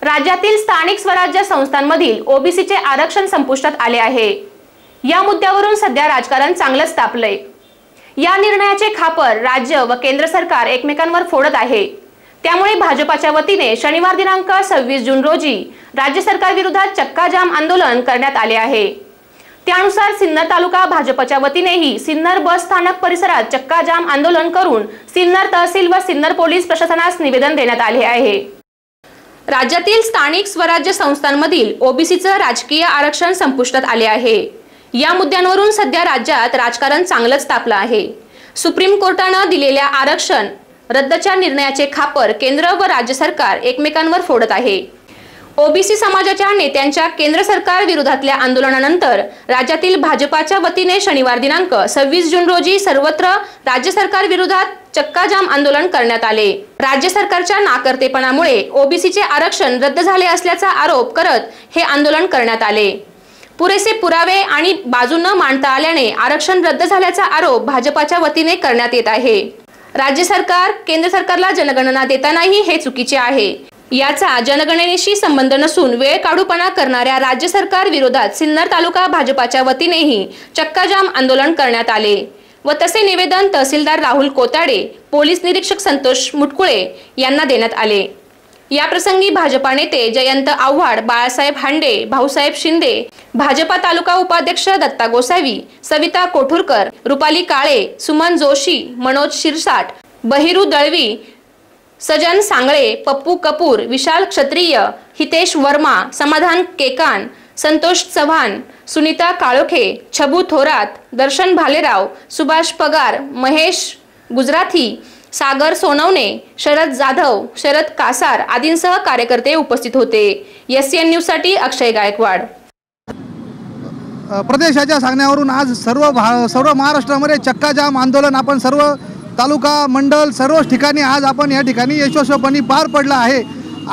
राज्यातील स्थानिक स्वराज्य संस्थांमधील ओबीसीचे आरक्षण संपुष्टात आले आहे। या मुद्द्यावरून सध्या राजकारण चांगलंच तापलंय। या निर्णयाचे खापर राज्य व केंद्र सरकार एकमेकांवर फोडत आहे। त्यामुळे भाजपाच्या वतीने शनिवार दिनांक 26 जून रोजी राज्य सरकार विरोधात चक्का जाम आंदोलन करण्यात आले आहे। त्यानुसार सिन्नर तालुका भाजपच्या वतीनेही सिन्नर बस स्थानक परिसरात चक्का जाम आंदोलन करून सिन्नर तहसील व सिन्नर पोलीस प्रशासनास निवेदन देण्यात आले आहे। राज्यातील स्थानिक स्वराज्य संस्थांमधील ओबीसीचं राजकीय आरक्षण संपुष्टात आले आहे। या मुद्द्यांवरून सध्या राज्यात राजकारण चांगलंच तापलं आहे। सुप्रीम कोर्टाने दिलेल्या आरक्षण रद्दच्या निर्णयाचे खापर केंद्र व राज्य सरकार एकमेकांवर फोडत आहे। ओबीसी समाजाच्या नेत्यांच्या केंद्र सरकार विरोधातल्या आंदोलनानंतर राज्यातील भाजपाच्या वतीने शनिवार दिनांक 26 जून रोजी सर्वत्र राज्य सरकार विरोधात चक्का जाम आंदोलन करण्यात आले। राज्य सरकारच्या नाकर्तेपणामुळे ओबीसीचे आरक्षण रद्द झाले असल्याचा आरोप करत हे आंदोलन करण्यात आले। पुरेसे पुरावे आणि बाजू न मांडता आल्याने आरक्षण रद्द झाल्याचा आरोप भाजपाच्या वतीने करण्यात येत आहे। राज्य सरकार केंद्र सरकारला जनगणना देतानाही हे चुकीचे आहे। याचा जनगणनेशी संबंध नसून वेळ काढूपणा करणाऱ्या राज्य सरकार विरोधात सिन्नर तालुका भाजपाच्या वतीनेही चक्का जाम आंदोलन करण्यात आले व तसे निवेदन तहसीलदार राहुल कोताडे, पोलीस निरीक्षक संतोष मुटकुळे यांना देण्यात आले। या प्रसंगी भाजपा नेते जयंत आव्हाड, बाळासाहेब हांडे, भाऊसाहेब शिंदे, भाजपा तालुका उपाध्यक्ष दत्ता गोसावी, सविता कोठुरकर, रुपाली काळे, सुमन जोशी, मनोज शिरसाट, बहिरू दळवी, सजन सांगळे, पप्पू कपूर, विशाल क्षत्रिय, हितेश वर्मा, समाधान केकान, संतोष चव्हाण, सुनीता काळोखे, छबू थोरात, दर्शन भालेराव, सुभाष पगार, महेश गुजराथी, सागर सोनवणे, शरद जाधव, शरद कासार आदींसह कार्यकर्ते उपस्थित होते। एससीएन न्यूज साठी अक्षय गायकवाड। प्रदेशाच्या सांगण्यावरून आज सर्व महाराष्ट्रामध्ये चक्का जाम आंदोलन आपण सर्व तालुका मंडल सर्वच ठिकाणी आज आपण या ठिकाणी यशस्वीपणे पार पडला आहे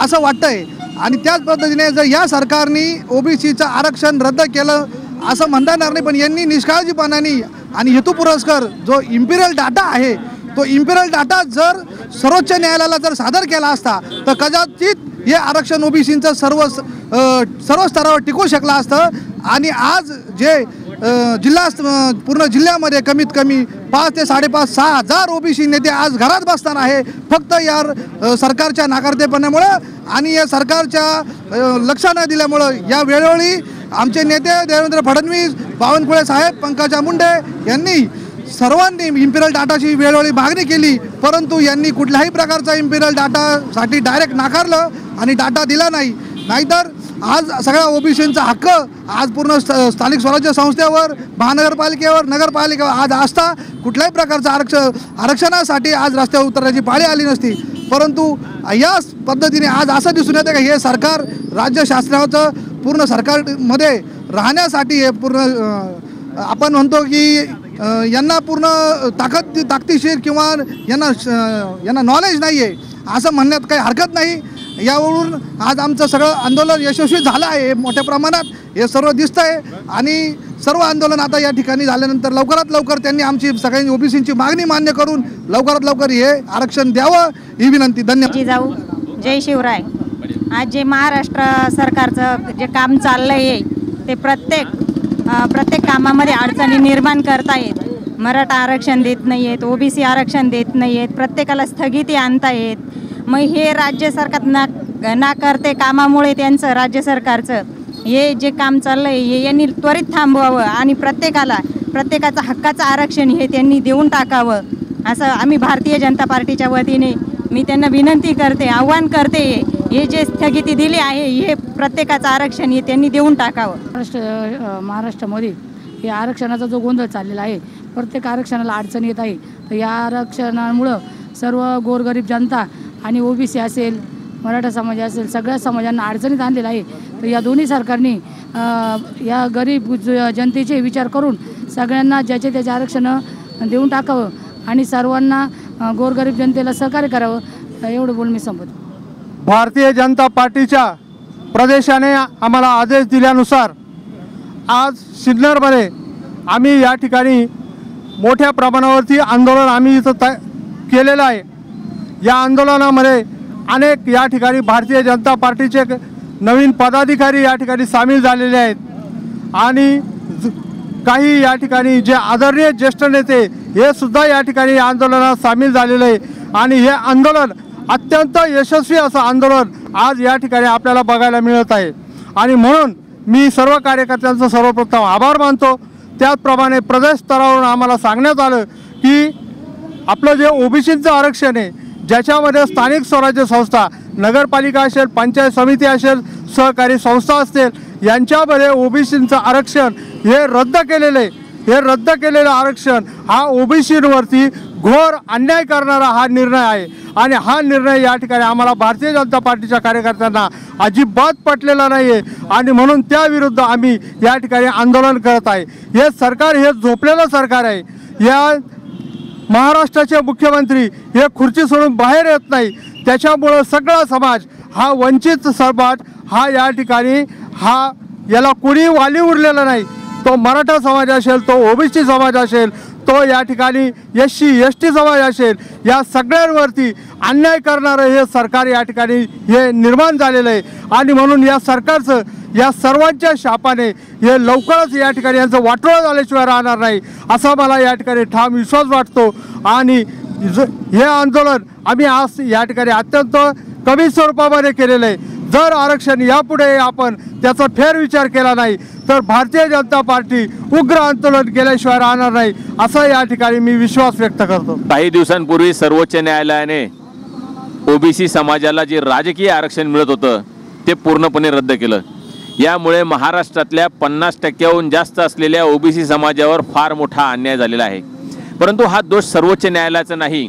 असं वाटतंय। आणि त्याच पद्धतीने जर या सरकारने ओबीसीचं आरक्षण रद्द केलं असं म्हणता येणार नाही, पण यांनी निष्काळजीपणाने आणि हेतुपुरस्सर जो इम्पिरियल डाटा आहे तो इम्पिरियल डाटा जर सर्वोच्च न्यायालयाला जर सादर केला असता तर कदाचित हे आरक्षण ओबीसीचं सर्व स्तरावर टिकू शकलं असतं। आणि आज जे पूर्ण जिल्ह्यामध्ये कमीत कमी 5 ते 5.5 6 हजार ओबीसी नेते आज घरात बसताना आहे फक्त या सरकारच्या नाकारतेपणामुळे आणि या सरकारच्या लक्ष न दिल्यामुळे। या वेळोवेळी आमचे नेते देवेंद्र फडणवीस, बावनकुळे साहेब, पंकजा मुंडे यांनी सर्वांनी इम्पिरियल डाटाची वेळोवेळी मागणी केली, परंतु यांनी कुठल्याही प्रकारचा इम्पिरियल डाटासाठी डायरेक्ट नाकारलं आणि डाटा दिला नाही। नाहीतर आज सगळ्या ओबीसींचा हक्क आज पूर्ण स्थानिक स्वराज्य संस्थेवर, महानगरपालिकेवर, नगरपालिकेवर आज असता कुठल्याही प्रकारचा आरक्षणासाठी आज रस्त्यावर उतरण्याची पाळी आली नसती। परंतु या पद्धतीने आज असं दिसून येतं की हे सरकार राज्य शासनाचं पूर्ण सरकारमध्ये राहण्यासाठी हे पूर्ण आपण म्हणतो की यांना पूर्ण ताकदीशीर किंवा यांना नॉलेज नाही आहे असं म्हणण्यात काही हरकत नाही। यावरून आज आमचं सगळं आंदोलन यशस्वी झालं आहे मोठ्या प्रमाणात, हे सर्व दिसतं आहे। आणि सर्व आंदोलन आता या ठिकाणी झाल्यानंतर लवकरात लवकर त्यांनी आमची सगळ्यांनी ओबीसींची मागणी मान्य करून लवकरात लवकर हे आरक्षण द्यावं ही विनंती। धन्यवाद। जय शिवराय। आज जे महाराष्ट्र सरकारचं जे काम चाललं आहे ते प्रत्येक कामामध्ये अडचणी निर्माण करतायत। मराठा आरक्षण देत नाही आहेत, ओबीसी आरक्षण देत नाही आहेत, प्रत्येकाला स्थगिती आणतायत। मग हे राज्य सरकार ना करते कामामुळे त्यांचं राज्य सरकारचं हे जे काम चाललं आहे हे यांनी त्वरित थांबवावं आणि प्रत्येकाचं हक्काचं आरक्षण हे त्यांनी देऊन टाकावं असं आम्ही भारतीय जनता पार्टीच्या वतीने मी त्यांना विनंती करते, आव्हान करते। हे जे स्थगिती दिली आहे हे प्रत्येकाचं आरक्षण हे त्यांनी देऊन टाकावं। महाराष्ट्रामध्ये हे आरक्षणाचा जो गोंधळ चाललेला आहे, प्रत्येक आरक्षणाला अडचण येत आहे। तर या आरक्षणामुळं सर्व गोरगरीब जनता आणि ओबीसी असेल, मराठा समाज असेल, सगळ्या समाजांना अडचणीत आणलेलं आहे। तर या दोन्ही सरकारने या गरीब जनतेचे विचार करून सगळ्यांना ज्याचे त्याचे आरक्षण देऊन टाकावं आणि सर्वांना गोरगरीब जनतेला सहकार्य करावं एवढं बोलून मी संपवतो। भारतीय जनता पार्टीच्या प्रदेशाने आम्हाला आदेश दिल्यानुसार आज सिन्नरमध्ये आम्ही या ठिकाणी मोठ्या प्रमाणावरती आंदोलन आम्ही इथं केलेलं आहे। या आंदोलनामध्ये अनेक या ठिकाणी भारतीय जनता पार्टीचे नवीन पदाधिकारी या ठिकाणी सामील झालेले आहेत आणि काही या ठिकाणी जे आदरणीय ज्येष्ठ नेते हे सुद्धा या ठिकाणी आंदोलनात सामील झालेले आहे आणि हे आंदोलन अत्यंत यशस्वी असं आंदोलन आज या ठिकाणी आपल्याला बघायला मिळत आहे आणि म्हणून मी सर्व कार्यकर्त्यांचा सर्वप्रथम आभार मानतो। त्याचप्रमाणे प्रदेश स्तरावरून आम्हाला सांगण्यात आलं की आपलं जे ओबीसीचं आरक्षण आहे ज्याच्यामध्ये स्थानिक स्वराज्य संस्था नगरपालिका असेल, पंचायत समिती असेल, सहकारी संस्था असतील यांच्यामध्ये ओबीसीचं आरक्षण हे रद्द केलेलं आहे। हे रद्द केलेलं आरक्षण हा ओबीसीवरती घोर अन्याय करणारा हा निर्णय आहे आणि हा निर्णय या ठिकाणी आम्हाला भारतीय जनता पार्टीच्या कार्यकर्त्यांना अजिबात पटलेला नाही आहे आणि म्हणून त्याविरुद्ध आम्ही या ठिकाणी आंदोलन करत आहे। हे सरकार हे झोपलेलं सरकार आहे। या महाराष्ट्राचे मुख्यमंत्री हे खुर्ची सोडून बाहेर येत नाही, त्याच्यामुळं सगळा समाज हा वंचित समाज हा या ठिकाणी याला कोणी वाली उरलेला नाही। तो मराठा समाज असेल, तो ओबीसी समाज असेल, तो या ठिकाणी SC ST समाज असेल, या सगळ्यांवरती अन्याय करणारं हे सरकार या ठिकाणी हे निर्माण झालेलं आहे आणि म्हणून या सरकारचं या सर्वांच्या शापाने हे लवकरच या ठिकाणी यांचं वाटोळं झाल्याशिवाय राहणार नाही असा मला या ठिकाणी ठाम विश्वास वाटतो आणि हे आंदोलन आम्ही आज या ठिकाणी अत्यंत कमी स्वरूपामध्ये केलेलं आहे। जर आरक्षण यापुढे आपण त्याचा फेरविचार केला नाही तर भारतीय जनता पार्टी उग्र आंदोलन केल्याशिवाय राहणार नाही असा या ठिकाणी मी विश्वास व्यक्त करतो। काही दिवसांपूर्वी सर्वोच्च न्यायालयाने ओबीसी समाजाला जे राजकीय आरक्षण मिळत होतं ते पूर्णपणे रद्द केलं। यामुळे महाराष्ट्रातल्या 50% जास्त असलेल्या ओबीसी समाजावर फार मोठा अन्याय झालेला आहे। परंतु हा दोष सर्वोच्च न्यायालयाचा नाही,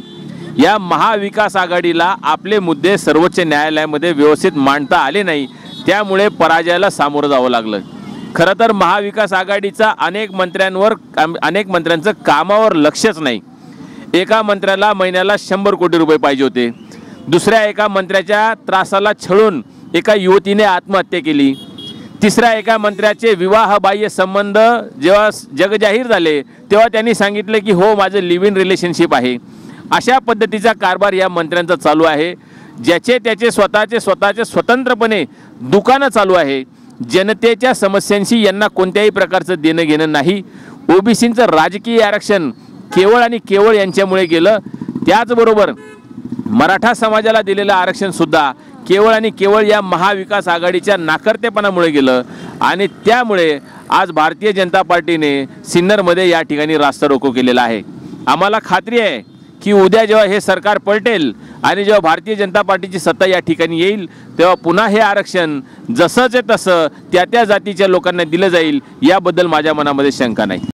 या महाविकास आघाडीला आपले मुद्दे सर्वोच्च न्यायालयामध्ये व्यवस्थित मांडता आले नाही, त्यामुळे पराजयाला सामोरं जावं लागलं। खरं तर महाविकास आघाडीचा अनेक मंत्र्यांचं कामावर लक्षच नाही। एका मंत्र्याला महिन्याला 100 कोटी रुपये पाहिजे होते, दुसऱ्या एका मंत्र्याच्या त्रासाला छळून एका युवतीने आत्महत्या केली, तिसऱ्या एका मंत्र्याचे विवाहबाह्य संबंध जेव्हा जगजाहीर झाले तेव्हा त्यांनी सांगितले की हो माझं लिव्ह इन रिलेशनशिप आहे। अशा पद्धतीचा कारभार या मंत्र्यांचा चालू आहे, ज्याचे त्याचे स्वतःचे स्वतंत्रपणे दुकानं चालू आहे। जनतेच्या समस्यांशी यांना कोणत्याही प्रकारचं देणं घेणं नाही। ओबीसींचं राजकीय आरक्षण केवळ आणि केवळ यांच्यामुळे गेलं। त्याचबरोबर मराठा समाजाला दिलेलं आरक्षण सुद्धा केवळ आणि केवळ या महाविकास आघाडीच्या नाकर्तेपणामुळे गेलं आणि त्यामुळे आज भारतीय जनता पार्टीने सिन्नरमध्ये या ठिकाणी रास्ता रोको केलेला आहे। आम्हाला खात्री आहे की उद्या जेव्हा हे सरकार पलटेल आणि जेव्हा भारतीय जनता पार्टीची सत्ता या ठिकाणी येईल तेव्हा पुन्हा हे आरक्षण जसंच तसं त्या जातीच्या लोकांना दिलं जाईल याबद्दल माझ्या मनामध्ये शंका नाही।